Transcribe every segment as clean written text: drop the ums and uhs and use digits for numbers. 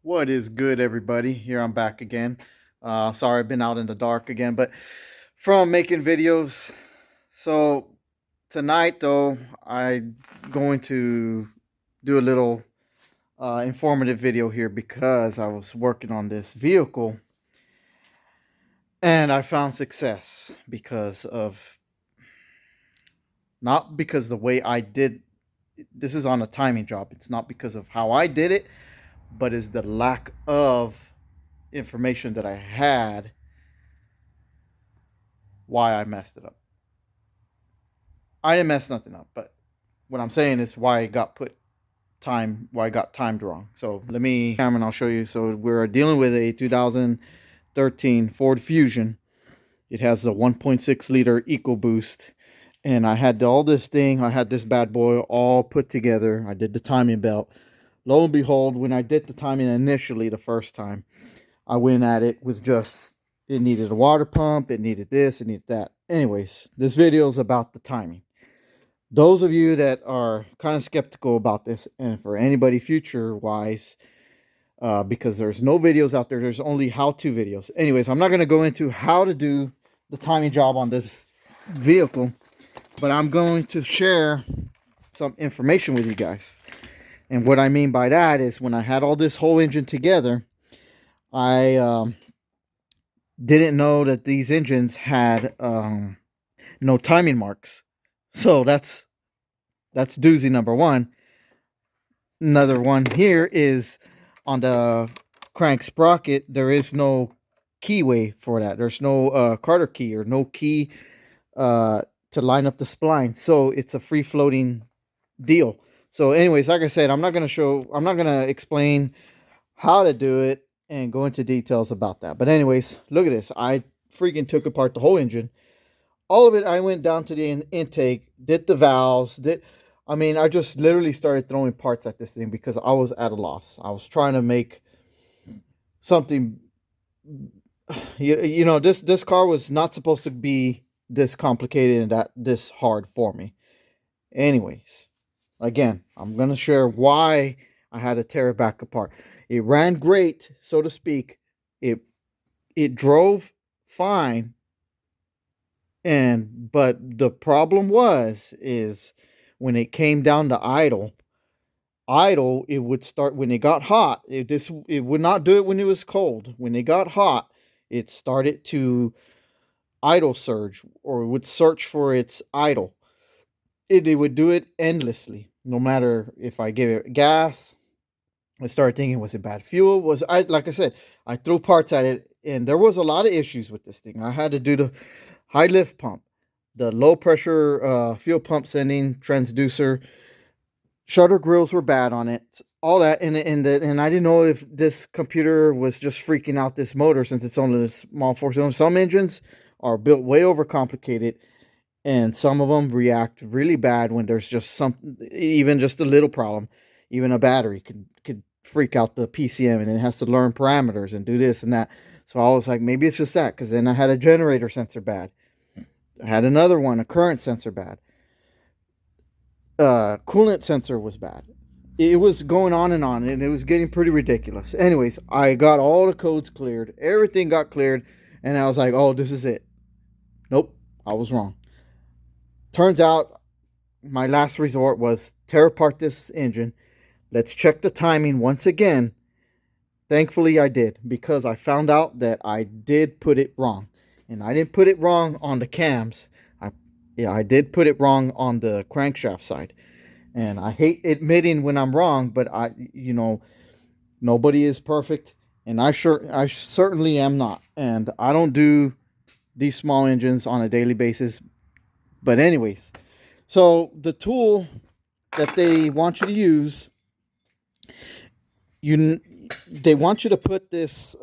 What is good, everybody? Here I'm back again. Sorry, I've been out in the dark again, but from making videos. So tonight, though, I'm going to do a little informative video here because I was working on this vehicle and I found success because of not because the way I did. This is on a timing job. It's not because of how I did it, but is the lack of information that I had why I messed it up. I didn't mess nothing up, but what I'm saying is why I got why I got timed wrong. So let me camera and I'll show you. So we're dealing with a 2013 Ford Fusion. It has a 1.6 liter EcoBoost, and I had all this thing. I had this bad boy all put together. I did the timing belt. Lo and behold, when I did the timing initially the first time, I went at it with just it needed a water pump, it needed this, it needed that. Anyways, this video is about the timing. Those of you that are kind of skeptical about this, and for anybody future wise, because there's no videos out there, there's only how-to videos. Anyways, I'm not going to go into how to do the timing job on this vehicle, but I'm going to share some information with you guys. And what I mean by that is when I had all this whole engine together, I didn't know that these engines had no timing marks. So that's doozy number one. Another one here is on the crank sprocket, there is no keyway for that. There's no Carter key or no key to line up the spline. So it's a free floating deal. So anyways, like I said, I'm not going to explain how to do it and go into details about that. But anyways, look at this. I freaking took apart the whole engine. All of it, I went down to the intake, did the valves, I just literally started throwing parts at this thing because I was at a loss. I was trying to make something. This car was not supposed to be this complicated and that this hard for me. Anyways, again, I'm gonna share why I had to tear it back apart. It ran great, so to speak. It it drove fine, and but the problem is when it came down to idle, it would start when it got hot. It would not do it when it was cold. When it got hot, it started to idle surge, or would search for its idle. It would do it endlessly, no matter if I gave it gas. I started thinking, was it bad fuel? Was I like I said, I threw parts at it, and there was a lot of issues with this thing. I had to do the high lift pump, the low pressure fuel pump sending transducer. Shutter grills were bad on it. All that, and I didn't know if this computer was just freaking out this motor since it's only a small four cylinder. Some engines are built way overcomplicated, and some of them react really bad when there's just even just a little problem. Even a battery could freak out the PCM, and it has to learn parameters and do this and that. So I was like, maybe it's just that, because then I had a generator sensor bad. I had another one, a current sensor bad. Coolant sensor was bad. It was going on, and it was getting pretty ridiculous. Anyways, I got all the codes cleared. Everything got cleared, and I was like, oh, this is it. Nope, I was wrong. Turns out my last resort was tear apart this engine. Let's check the timing once again. Thankfully, I did, because I found out that I did put it wrong. And I didn't put it wrong on the cams. I did put it wrong on the crankshaft side. And I hate admitting when I'm wrong, but nobody is perfect, and I certainly am not. And I don't do these small engines on a daily basis. But anyways, so the tool that they want you to use, you they want you to put this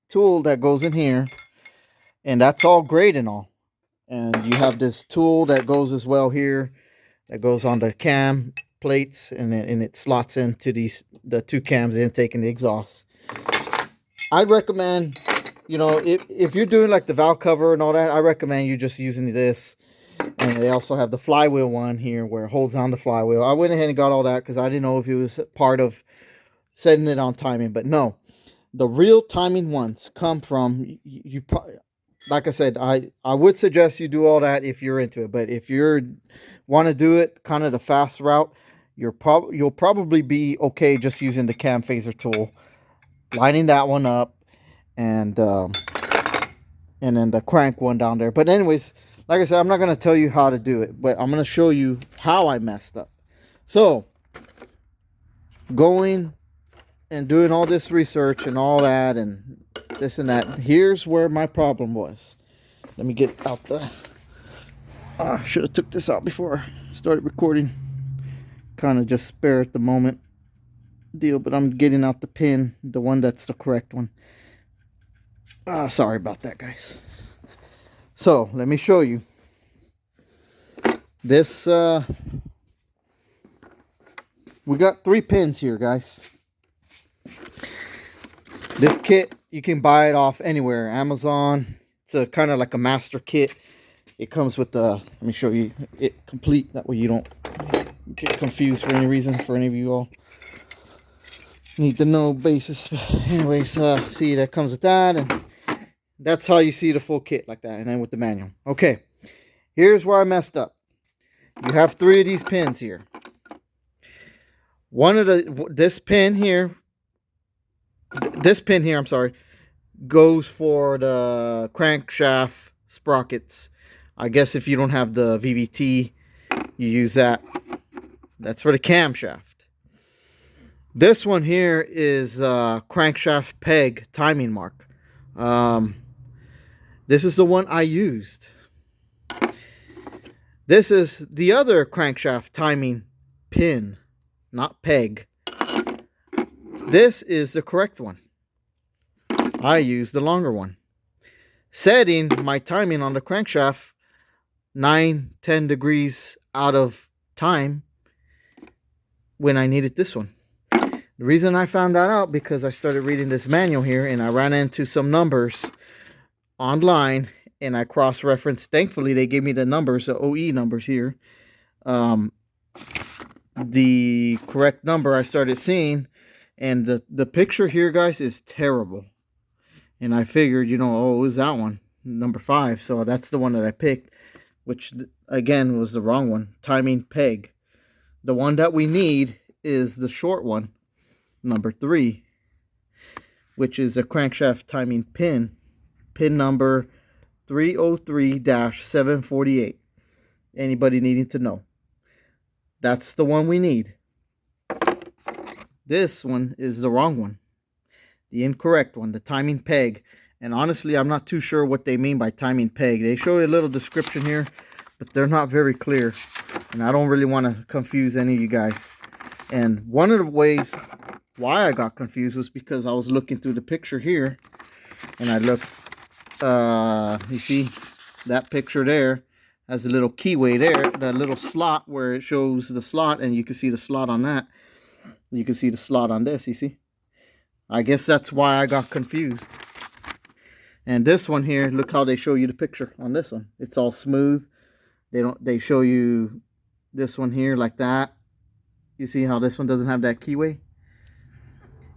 tool that goes in here, and that's all great and all. And you have this tool that goes as well here, that goes on the cam plates, and it slots into the two cams, intake and the exhaust. I'd recommend, if you're doing like the valve cover and all that, I recommend you just using this. And they also have the flywheel one here where it holds on the flywheel. I went ahead and got all that because I didn't know if it was part of setting it on timing. But no, the real timing ones come from like I said, I would suggest you do all that if you're into it. But if you're want to do it kind of the fast route, you'll probably be okay just using the cam phaser tool, lining that one up, and then the crank one down there. But anyways, like I said, I'm not gonna tell you how to do it, but I'm gonna show you how I messed up. So going and doing all this research and all that and this and that, here's where my problem was. Let me get out the should have took this out before I started recording. Kind of just spare at the moment deal, but I'm getting out the pin, the one that's the correct one. Sorry about that, guys. So let me show you this. We got 3 pins here, guys. This kit, you can buy it off anywhere, Amazon. It's a kind of like a master kit. It comes with the, let me show you it complete, that way you don't get confused for any reason, for any of you all need to know basis. Anyways, see, that comes with that, and that's how you see the full kit, like that, and then with the manual. Okay, here's where I messed up. You have 3 of these pins here. This pin here, I'm sorry, goes for the crankshaft sprockets. I guess if you don't have the VVT, you use that. That's for the camshaft. This one here is crankshaft peg timing mark. This is the one I used. This is the other crankshaft timing pin, not peg. This is the correct one. I used the longer one, setting my timing on the crankshaft 9-10 degrees out of time when I needed this one. The reason I found that out because I started reading this manual here, and I ran into some numbers online, and I cross-referenced. Thankfully, they gave me the numbers, the OE numbers here. The correct number I started seeing, and the picture here, guys, is terrible. And I figured, oh, it was that one, number 5. So that's the one that I picked, which again was the wrong one. Timing peg. The one that we need is the short one, number 3, which is a crankshaft timing pin number 303-748. Anybody needing to know? That's the one we need. This one is the wrong one, the incorrect one, the timing peg. And honestly, I'm not too sure what they mean by timing peg. They show you a little description here, but they're not very clear, and I don't really want to confuse any of you guys. And one of the ways why I got confused was because I was looking through the picture here, and I looked, you see that picture there has a little keyway there, that little slot where it shows the slot, and you can see the slot on that. You can see the slot on this, you see. I guess that's why I got confused. And this one here, look how they show you the picture on this one. It's all smooth. They show you this one here like that. You see how this one doesn't have that keyway?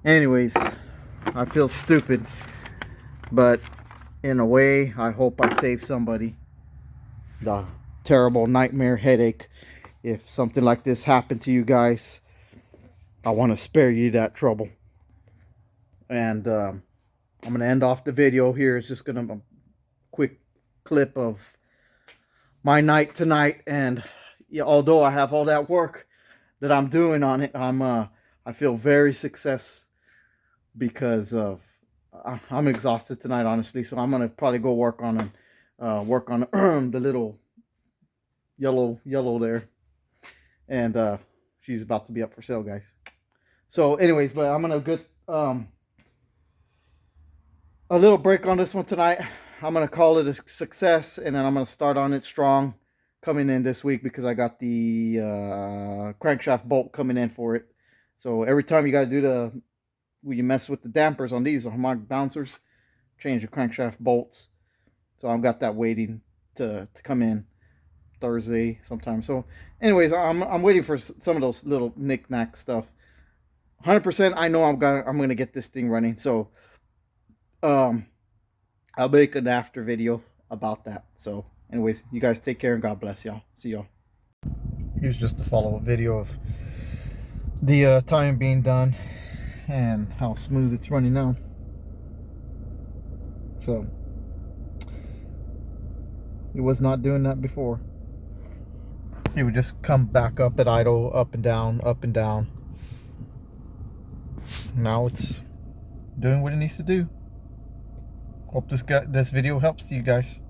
Anyways, I feel stupid, but in a way, I hope I saved somebody the terrible nightmare headache. If something like this happened to you guys, I want to spare you that trouble. And I'm going to end off the video here. It's just going to be a quick clip of my night tonight. And yeah, although I have all that work that I'm doing on it, I feel very success because of I'm exhausted tonight, honestly. So I'm going to probably go work on the little yellow there. And she's about to be up for sale, guys. So anyways, but I'm going to get a little break on this one tonight. I'm going to call it a success, and then I'm going to start on it strong coming in this week because I got the crankshaft bolt coming in for it. So every time you got to do when you mess with the dampers on these harmonic bouncers, change the crankshaft bolts. So I've got that waiting to come in Thursday sometime. So anyways, I'm waiting for some of those little knick-knack stuff. 100% I know I'm gonna get this thing running. So um I'll make an after video about that. So anyways, you guys take care and God bless y'all. See y'all. Here's just a follow-up video of the time being done and how smooth it's running now. So it was not doing that before. It would just come back up at idle, up and down, up and down. Now it's doing what it needs to do. Hope this video helps you guys.